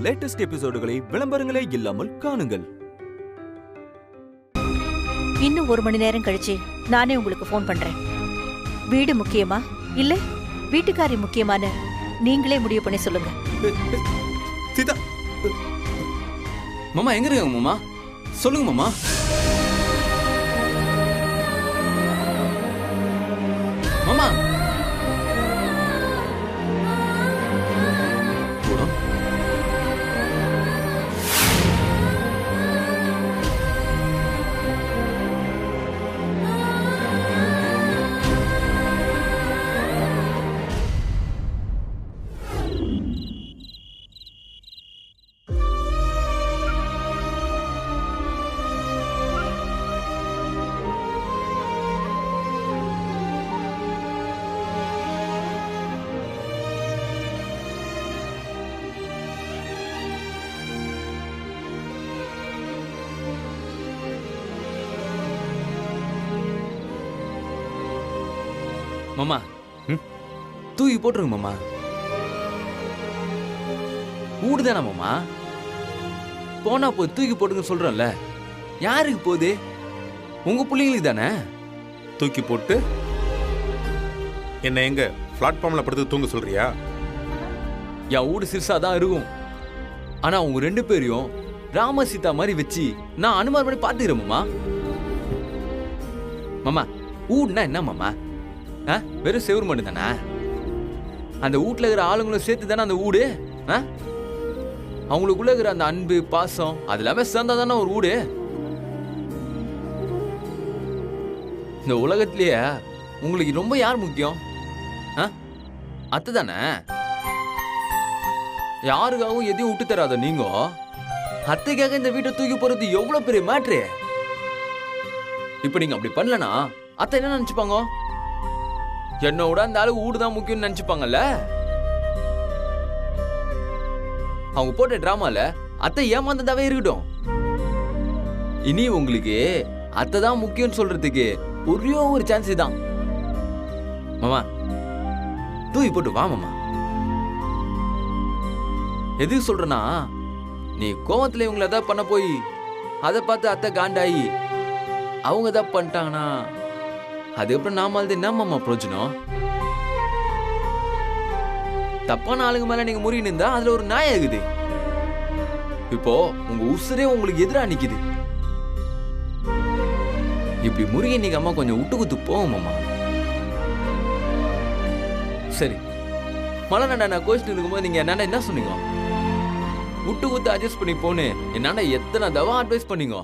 Latest எபிசோடுகளை விளம்பரங்களே இல்லாமல் காணுங்கள். இன்னும் 1 மணி நேரம் கழிச்சு நானே உங்களுக்கு ஃபோன் பண்றேன். வீடு முக்கியமா இல்ல வீட்டுக்காரி முக்கியமான நீங்களே முடிவு பண்ணி சொல்லுங்க. சீதா மாமா எங்க இருக்காங்க மாமா? சொல்லுங்க மாமா. மாமா மாமா தூக்கி போட்டுருங்க மாமா. ஊடுதானா மாமா? போனா போய் தூக்கி போட்டுங்க சொல்றேன்ல. யாருக்கு போகுது? உங்க பிள்ளைங்களுக்கு தானே. தூக்கி போட்டு என்ன எங்க பிளாட்ஃபார்ம்ல படுத்து தூங்க சொல்றியா? என் வீடு சிறுசா தான் இருக்கும். ஆனா உங்க 2 பேரையும் ராம சீதா மாதிரி வச்சு நான் அனுமானம் பண்ணி பாத்துக்கிறேன் மாமா. மாமா ஊடுனா என்ன மாமா? வெறும் செவுரு மட்டும் தானே? அந்த வீட்டுல இருக்கிற ஆளுங்களும் சேர்த்து தானே அந்த வீடு. அவங்களுக்குள்ள இருக்கிற அந்த அன்பு பாசம் அது எல்லாமே சேர்ந்தா தானே ஒரு வீடு. இந்த உலகத்திலேயே உங்களுக்கு ரொம்ப யார் முக்கியம்? அத்தை தானே. யாருக்காகவும் எதையும் விட்டு தராத நீங்க. அத்தைக்காக இந்த வீட்டை தூக்கி போறது எவ்வளவு பெரிய மேட்ரு. இப்ப நீங்க அப்படி பண்ணலனா அத்தை என்ன நினைச்சுப்பாங்க? என்னோட அந்த ஆளு ஊடுதான் முக்கியம்னு நினைச்சுப்பாங்கல்ல. அவங்க போட்ட டிராமால அத்தை ஏமாந்ததாவே இருக்கட்டும். இனி உங்களுக்கு அத்தை தான் முக்கியம் சொல்றதுக்கு ஒரே ஒரு சான்ஸ் தான் மாமா. தூக்கி போட்டு வா மாமா. எதுக்கு சொல்றனா, நீ கோவத்துல இவங்களை ஏதாவது பண்ண போய் அதை பார்த்து அத்தை காண்டாயி அவங்க ஏதாவது பண்ணிட்டாங்கன்னா அதுக்கப்புறம் நாம அது என்ன மாமா பிரயோஜனம்? தப்பான ஆளுங்க மேல நீங்க முறி நின்றா அதுல ஒரு நாய் ஆகுது. இப்போ உங்க உசுரே உங்களுக்கு எதிரா நிக்குது. இப்படி முருகி நீங்க அம்மா கொஞ்சம் விட்டு குத்து போவோம் மாமா. சரி மழை நண்டா நான் கோச்சிட்டு இருக்கும்போது நீங்க என்னடா என்ன சொன்னீங்க? விட்டு குத்து அட்ஜஸ்ட் பண்ணி போன்னு என்னடா எத்தனை தவா அட்வைஸ் பண்ணீங்க.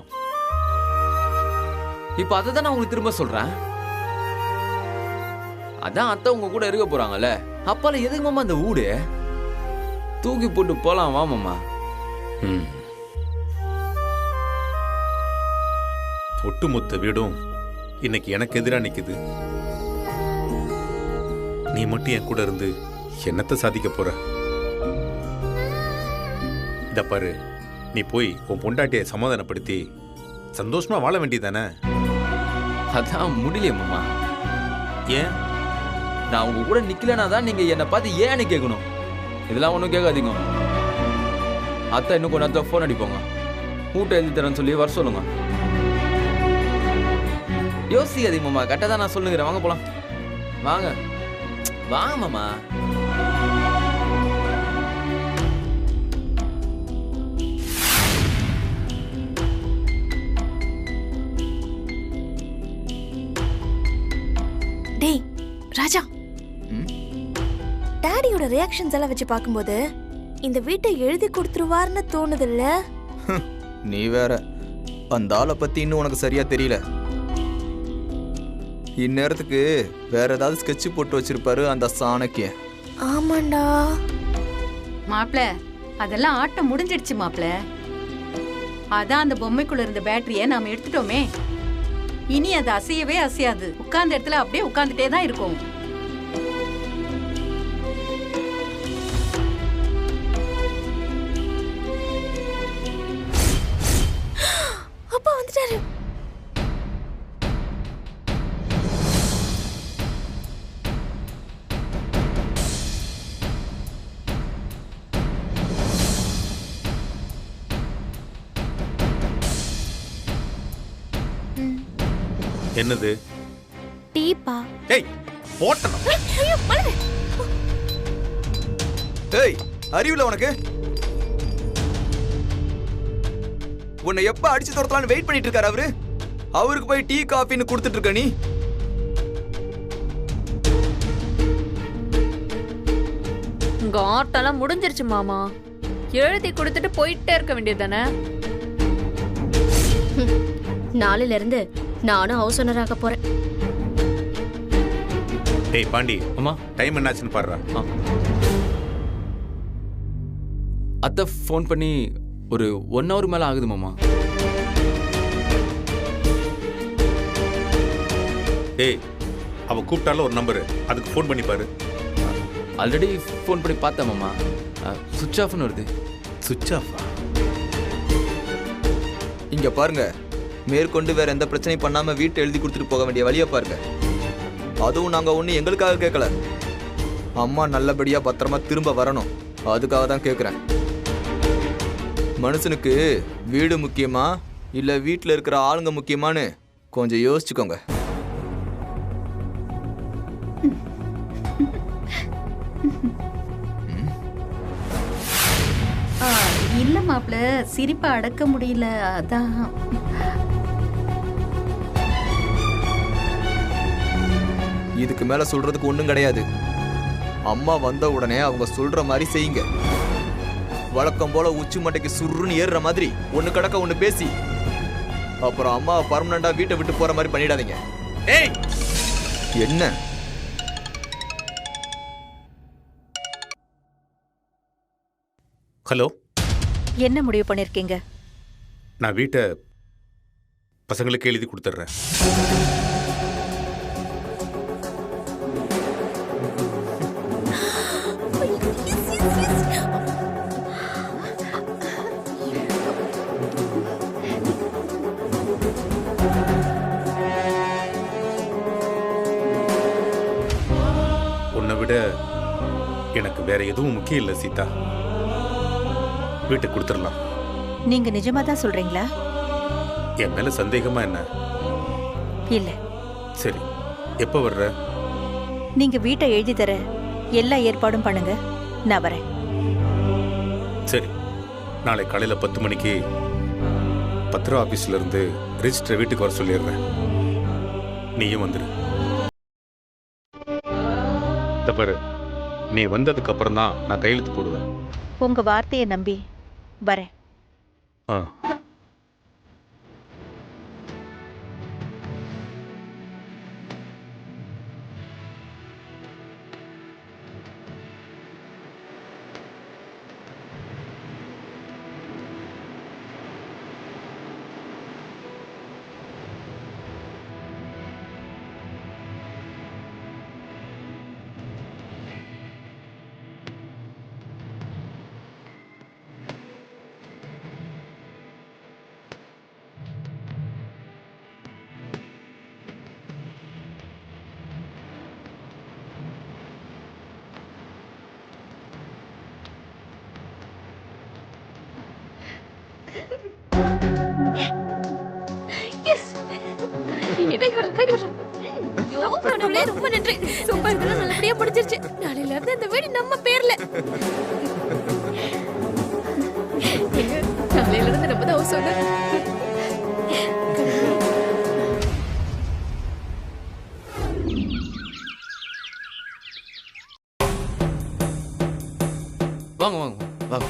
இப்ப அதை தான் நான் உங்களுக்கு திரும்ப சொல்றேன். அதான் அத்தை உங்க கூட இருக்க போறாங்கல்ல, அப்பால எதுக்கு மாமா அந்த வீடு? தூக்கி போட்டு போலாம் வா மாமா. ஒட்டுமொத்த வீடும் இன்னைக்கு எனக்கு எதிராக நிக்குது. நீ மட்டும் என் கூட இருந்து என்னத்தை சாதிக்க போற? இத பாரு, நீ போய் உன் பொண்டாட்டியை சமாதானப்படுத்தி சந்தோஷமா வாழ வேண்டியதானே? அதான் முடியல மாமா. ஏன்? நான் உங்க கூட நிக்கலனா தான் நீங்க என்ன பார்த்து ஏன்னு கேட்கணும். இதெல்லாம் ஒன்றும் கேட்காதீங்க. அத்தை இன்னும் கொஞ்ச நேரத்தில் ஃபோன் அடிப்போங்க. மூட்டை எழுதி தரேன்னு சொல்லி வர சொல்லுங்க. யோசிக்காதீங்க மாமா, கரெக்டாக தான் நான் சொல்லுங்கிறேன். வாங்க போலாம். வாங்க வாங்க மாமா. டேய் ராஜா, டாடியோட ரியாக்ஷன்ஸ் எல்லாம் வச்சு பார்க்கும்போது இந்த வீட்டை எழுதி கொடுத்துருவார்னு தோணுது இல்ல? நீ வேற, அந்த ஆளை பத்தி இன்னும் உனக்கு சரியா தெரியல. இந்நேரத்துக்கு வேற ஏதாவது ஸ்கெட்ச் போட்டு வச்சிருப்பாரு அந்த சாணக்கிய. ஆமாண்டா மாப்ள, அதெல்லாம் ஆட்டம் முடிஞ்சிடுச்சு மாப்ள. அதான் அந்த பொம்மைக்குள்ள இருந்த பேட்டரிய நாம எடுத்துட்டோமே. இனி அது அசையவே அசையாது. உட்கார்ந்த இடத்துல அப்படியே உட்கார்ந்துட்டே தான் இருக்கும். அப்பா வந்துட்டாரு. என்னது? டீப்பா. ஏய் போட்டணும். ஐயோ மலரு. ஏய் அறிவுல உனக்கு? உன்னை எப்ப அடிச்சு துரத்தலான்னு வெயிட் பண்ணிட்டு இருக்காரு அவரு. அவருக்கு போய் டீ காஃபின்னு கொடுத்துட்டு இருக்க நீ. உங்க ஆட்டெல்லாம் முடிஞ்சிருச்சு மாமா. எழுதி கொடுத்துட்டு போயிட்டே இருக்க வேண்டியதானே? நாளையில இருந்து நானும் ஹவுஸ் ஓனராக போறேன். டேய் பாண்டி, அம்மா டைம் என்னாச்சுன்னு பாடுறா. அத்தை ஃபோன் பண்ணி ஒரு 1 hour மேல ஆகுது மாமா. டேய் அவ கூப்பிட்டால ஒரு நம்பரு, அதுக்கு ஃபோன் பண்ணி பாரு. ஆல்ரெடி ஃபோன் பண்ணி பார்த்தேன் மாமா. சுவிட்ச் ஆஃப்னு வருது. சுவிட்ச் ஆஃப். இங்க பாருங்க, மேற்கொண்டு வேற எந்த பிரச்சனையும் பண்ணாம வீட்டை எழுதி கொடுத்துட்டு போக வேண்டிய வழியை பாருங்க. அதுவும் நாங்க ஒண்ணு எங்களுக்காக கேட்கல. அம்மா நல்லபடியா பத்திரமா திரும்ப வரணும், அதுக்காக தான் கேட்குறேன். மனுஷனுக்கு வீடு முக்கியமா இல்ல வீட்டில் இருக்கிற ஆளுங்க முக்கியமான்னு கொஞ்சம் யோசிச்சுக்கோங்க. இல்ல மாப்ள, சிரிப்பை அடக்க முடியல, அதான். இதுக்கு மேல சொல்றதுக்கு ஒண்ணும் கிடையாது. அம்மா வந்த உடனே அவங்க சொல்ற மாதிரி செய்யுங்க. வழக்கம் போல உச்சி மட்டைக்கு சுருன்னு ஏறுற மாதிரி ஒண்ணு கடக்க ஒண்ணு பேசி அப்புறம் அம்மாவை பர்மனண்டா வீட்டை விட்டு போற மாதிரி பண்ணிடாதீங்க. ஏய் என்ன? ஹலோ, என்ன முடிவு பண்ணிருக்கீங்க? நான் வீட்டை பசங்களுக்கு எழுதி கொடுத்துட்றேன். உன்னை விட எனக்கு வேற எதுவும் முக்கியம் இல்லை சீதா. வீட்டுக்கு கொடுத்துடலாம். நீங்க நிஜமா தான் சொல்றீங்களா? என் மேல சந்தேகமா என்ன? இல்ல. சரி, எப்ப வர்ற? நீங்க வீட்டை எழுதி தர எல்லா ஏற்பாடும் பண்ணுங்க, நான் வரேன். சரி, நாளை காலையில 10 மணிக்கு பத்திரம் ஆபீஸ்ல இருந்து ரெஜிஸ்டர் வீட்டுக்கு வர சொல்லிடுறேன். நீயும் வந்துரு. பாரு, நீ வந்ததுக்கு அப்புறம் தான் நான் கையெழுத்து போடுவேன். உங்க வார்த்தையை நம்பி வரேன். ஆ. ரொம்ப நன்றி. சூப்பர், இதெல்லாம் நல்லபடியா முடிஞ்சிருச்சு. நாளையில இருந்து இந்த வீடு நம்ம பேர்ல. நாளையில இருந்து நம்ம தான் ஹவுஸ் ஓனர். வாங்க வாங்க வாங்க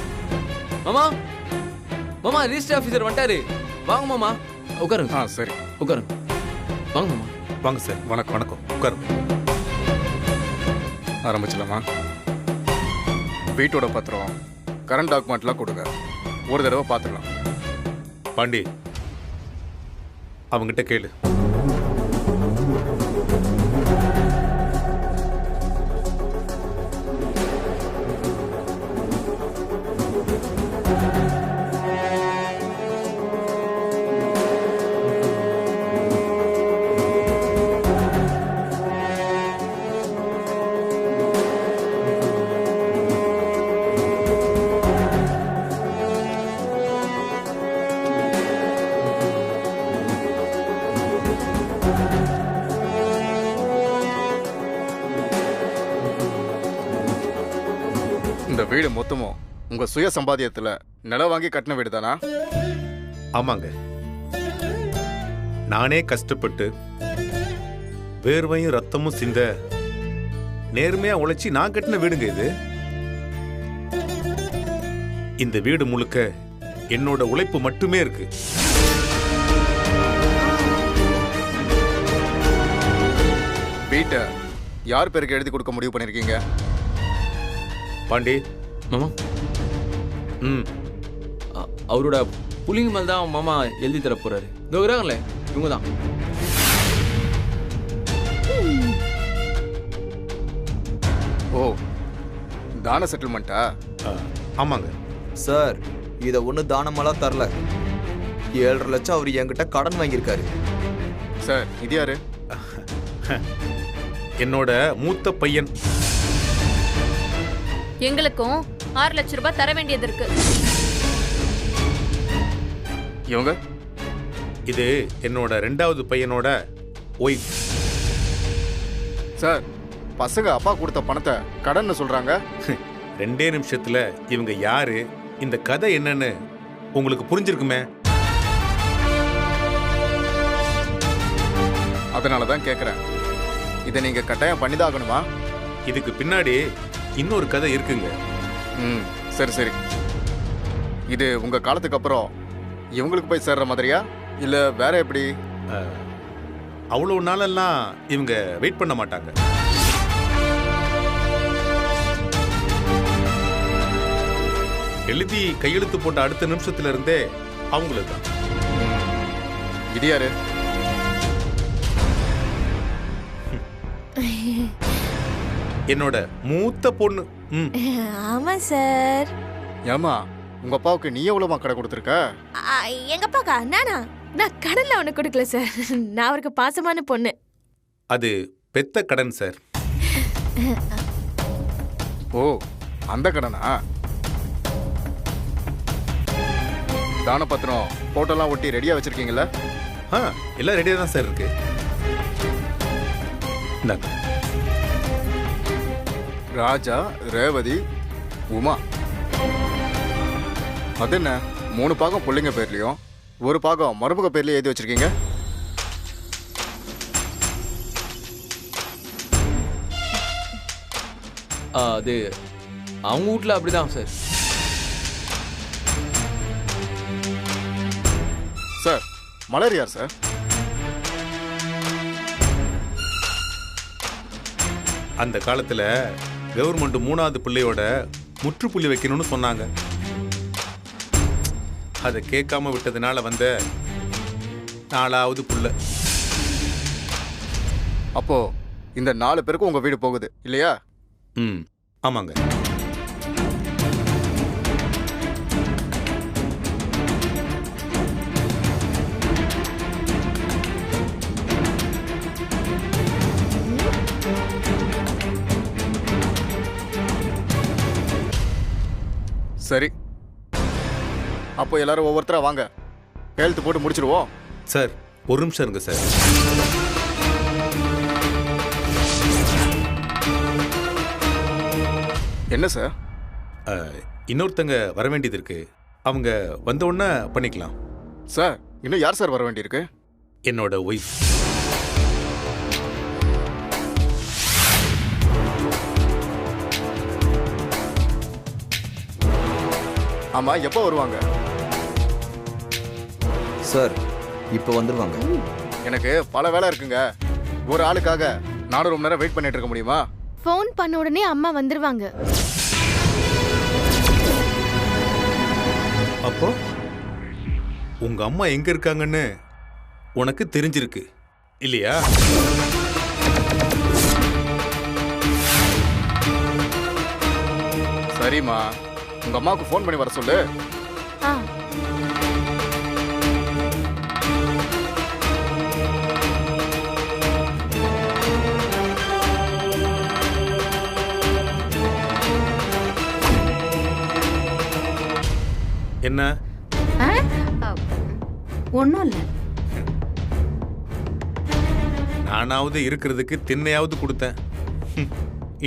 மாமா. மாமா ரிஜிஸ்டர் ஆஃபீஸர் வந்துட்டாரு. வாங்க மாமா, உட்காருங்க. சரி, உட்காருங்க. வாங்க மாமா. வாங்க சார். வணக்கம். வணக்கம், உட்காருங்க. ஆரம்பிச்சலாமா? வீட்டோட பத்திரம், கரண்ட் டாக்குமெண்ட்லாம் கொடுங்க, ஒரு தடவை பார்த்துக்கலாம். பாண்டி, அவங்கிட்ட கேளு. மொத்தமும் உங்க சுய சம்பாத்தியத்துல நிலம் வாங்கி கட்டின வீடு தானா? ஆமாங்க, நானே கஷ்டப்பட்டு வேர்வையும் ரத்தமும் சிந்த நேர்மையா உழைச்சி நான் கட்டின வீடுங்க இது. இந்த வீடு முழுக்க என்னோட உழைப்பு மட்டுமே இருக்கு. வீட்டை யார் பேருக்கு எழுதி கொடுக்க முடிவு பண்ணிருக்கீங்க? பாண்டி. மாமா அவரோட புள்ளிங்க மேல தான் மாமா எழுதி தர போறாரு. இதோ இருக்கிறாங்களே இவங்க தான். ஓ, தான செட்டில்மெண்ட்டா? ஆமாங்க சார், இதை ஒன்று தானமெல்லாம் தரல. 7.5 லட்சம் அவர் என்கிட்ட கடன் வாங்கியிருக்காரு. சார், இது யாரு? என்னோட மூத்த பையன். எங்களுக்கும் 6 லட்சம் ரூபாய் தர வேண்டியது இருக்கு. இவங்க? இது என்னோட 2வது பையனோட ஒய்ஃப். சார், பசங்க அப்பா கொடுத்த பணத்தை கடன்னு சொல்றாங்க. 2 நிமிஷத்துல இவங்க யாரு, இந்த கதை என்னன்னு உங்களுக்கு புரிஞ்சிருக்குமே. அதனாலதான் கேக்குறேன், இதை நீங்க கட்டாயம் பண்ணிதாகணுமா? இதுக்கு பின்னாடி இன்னொரு கதை இருக்குங்க. ம், சரி சரி. இது உங்க காலத்துக்கு அப்புறம் இவங்களுக்கு போய் சேர்ற மாதிரியா இல்ல வேற எப்படி? அவ்வளவு நாளெல்லாம் இவங்க வெயிட் பண்ண மாட்டாங்க. எழுதி கையெழுத்து போட்ட அடுத்த நிமிஷத்துல இருந்தே அவங்களுக்கு தான். இது யாரு? என்னோட மூத்த பொண்ணு. ஆமா சார். ஏமா, உங்க அப்பாவுக்கு நீ எவ்வளவு கடை கொடுத்துருக்க? எங்க அப்பாக்கா? நான் கடன்ல அவனுக்கு கொடுக்கல சார். நான் அவருக்கு பாசமான பொண்ணு. அது பெத்த கடன் சார். ஓ, அந்த கடனா? தான பத்திரம் போட்டோலாம் ஒட்டி ரெடியா வச்சிருக்கீங்களா? எல்லாம் ரெடியா தான் சார் இருக்கு. இந்தாங்க. ராஜா, ரேவதி, உமா. அது என்ன, 3 பாகம் பிள்ளைங்க பேர்லயும் 1 பாகம் மருமக பேர்லயும் எழுதி வச்சிருக்கீங்க? அது அவங்க வீட்ல அப்படிதான் சார். சார், மலர் யார் சார்? அந்த காலத்துல கவர்மெண்ட் 3வது பிள்ளையோட முற்றுப்புள்ளி வைக்கணும்னு சொன்னாங்க. அதை கேட்காம விட்டதுனால வந்த 4வது புள்ள. அப்போ இந்த 4 பேருக்கும் உங்க வீடு போகுது இல்லையா? ஆமாங்க. சரி, அப்போ எல்லாரும் ஒவ்வொருத்தரா வாங்க, கையெழுத்து போட்டு முடிச்சிருவோம். சார், ஒரு நிமிஷம் இருங்க சார். என்ன சார்? இன்னொருத்தங்க வர வேண்டியது இருக்கு. அவங்க வந்த உடனே பண்ணிக்கலாம். சார், இன்னும் யார் சார் வர வேண்டியிருக்கு? என்னோட ஒய்ஃப். ஆமா, எப்போ வருவாங்க? சார், இப்போ வந்துருவாங்க. எனக்கு பல வேலை இருக்குங்க. ஒரு ஆளுக்காக நானும் ரொம்ப நேரம் வெயிட் பண்ணிட்டு இருக்க முடியுமா? ஃபோன் பண்ண உடனே அம்மா வந்துருவாங்க. அப்போ உங்க அம்மா எங்க இருக்காங்கன்னு உனக்கு தெரிஞ்சிருக்கு இல்லையா? சரிம்மா, உங்க அம்மாவுக்கு ஃபோன் பண்ணி வர சொல்லு. என்ன? ஒன்றும் இல்லை. நானாவது இருக்கிறதுக்கு திண்ணையாவது கொடுத்தேன்.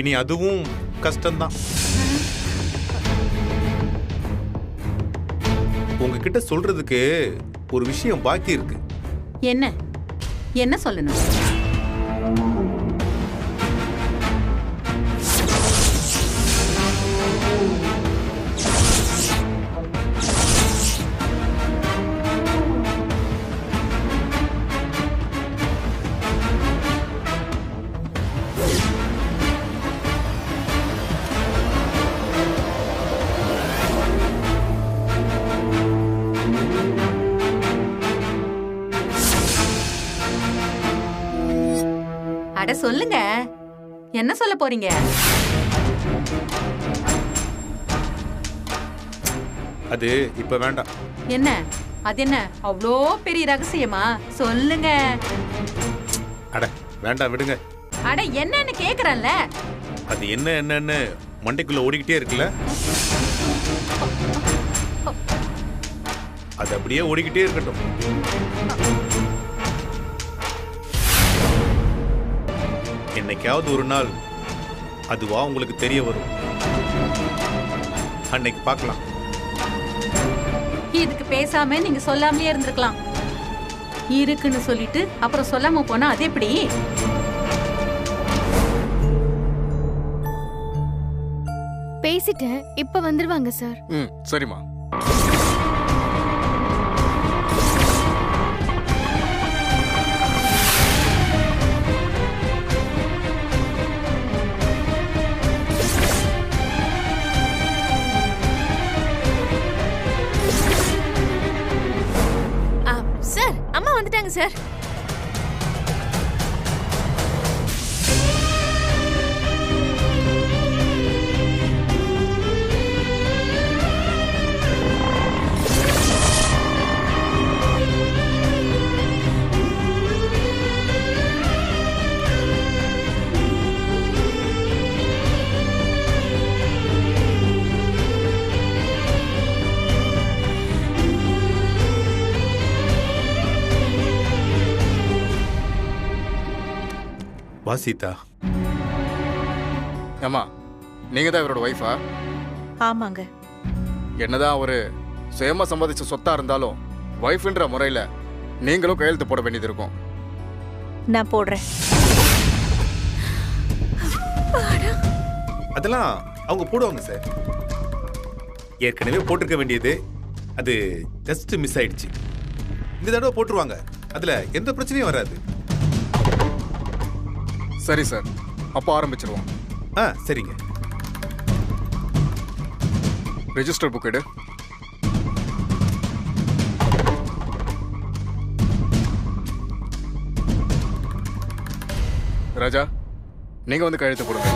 இனி அதுவும் கஷ்டம்தான். உங்ககிட்ட சொல்றதுக்கு ஒரு விஷயம் பாக்கி இருக்கு. என்ன என்ன சொல்லணும்? அட சொல்லுங்க, என்ன சொல்ல போறீங்க? அது இப்ப வேண்டாம். என்ன அது என்ன அவ்வளோ பெரிய ரகசியமா? சொல்லுங்க. அட வேண்டாம், விடுங்க. அட என்னன்னு கேக்குறேன்ல. அது என்னன்னு மண்டைக்குள்ள ஓடிக்கிட்டே இருக்குல்ல, அது அப்படியே ஓடிக்கிட்டே இருக்கட்டும். என்னைக்காவது ஒரு நாள் அதுவா உங்களுக்கு தெரிய வரும். அன்னைக்கு பார்க்கலாம். இதுக்கு பேசாம நீங்க சொல்லாமலே இருந்திருக்கலாம். இருக்குன்னு சொல்லிட்டு அப்புறம் சொல்லாம போனா அது எப்படி? பேசிட்டேன், இப்ப வந்துருவாங்க சார். சரிம்மா. சார், அம்மா வந்துட்டாங்க சார். வா சீதா. ஏம்மா, நீங்க தான் இவரோட ஒய்ஃபா? ஆமாங்க. என்னதான் ஒரு சுயமா சம்பாதிச்ச சொத்தா இருந்தாலும் ஒய்ஃப்ன்ற முறையில நீங்களும் கையெழுத்து போட வேண்டியது இருக்கும். நான் போடுறேன். அதெல்லாம் அவங்க போடுவாங்க சார். ஏற்கனவே போட்டிருக்க வேண்டியது, அது ஜஸ்ட் மிஸ் ஆயிடுச்சு. இந்த தடவை போட்டுருவாங்க, அதுல எந்த பிரச்சனையும் வராது. சரி சார், அப்போ ஆரம்பிச்சிருவோம். சரிங்க. ரெஜிஸ்டர் புக் எடு. ராஜா, நீங்க வந்து கையெழுத்து போடுங்க.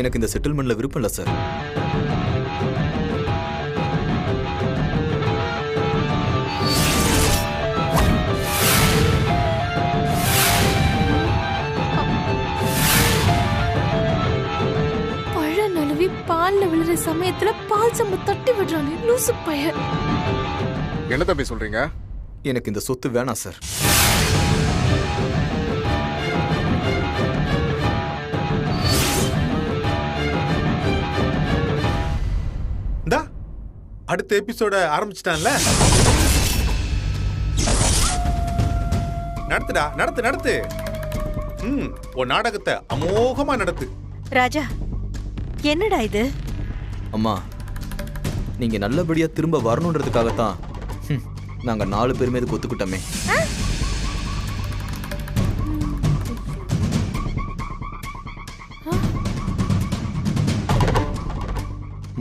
எனக்கு இந்த செட்டில்மெண்ட்ல விருப்பம் இல்லை சார். பழ நழுவி பால்ல விழுற சமயத்துல பால் சம்பு தட்டி விடுறானே லூசு பையன். என்ன தம்பி சொல்றீங்க? எனக்கு இந்த சொத்து வேணாம் சார். அடுத்த எபிசோட ஆரம்பிச்சிட்டான்ல. நடத்துடா, நடத்து. உன் நாடகத்தை அமோகமா நடத்து. ராஜா, என்னடா இது? அம்மா, நீங்க நல்லபடியா திரும்ப வரணுன்றதுக்காகத்தான் நாங்க 4 பேருமே இதுக்கு ஒத்துக்கிட்டோமே.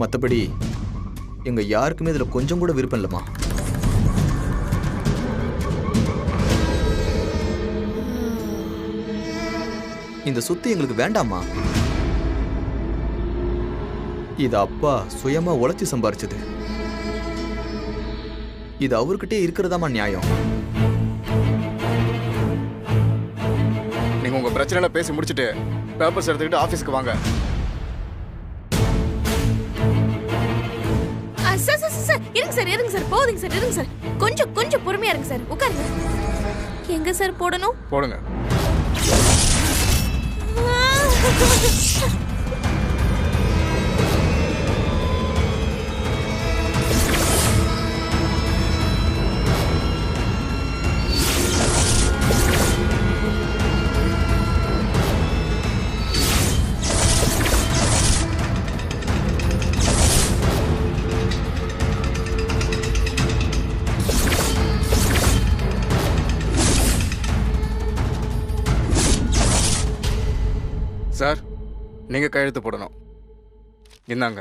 மத்தபடி எங்க யாருக்குமே இதுல கொஞ்சம் கூட விருப்பம் இல்லம்மா. இந்த சொத்து எங்களுக்கு வேண்டாமா? இது அப்பா சுயமா உழைச்சி சம்பாரிச்சது. இது அவர்கிட்டே இருக்கிறதாமா நியாயம். நீங்க உங்க பிரச்சனையில பேசி முடிச்சிட்டு பேப்பர்ஸ் எடுத்துக்கிட்டு ஆபீஸ்க்கு வாங்க. சார் சார் சார் இருங்க சார் இருங்க சார் போதுங்க சார் இருங்க சார் கொஞ்சம் கொஞ்சம் பொறுமையா இருங்க சார் உட்காருங்க. எங்க சார் போடணும்? போடுங்க. சார், நீங்க கையெழுத்து போடணும். இந்தாங்க.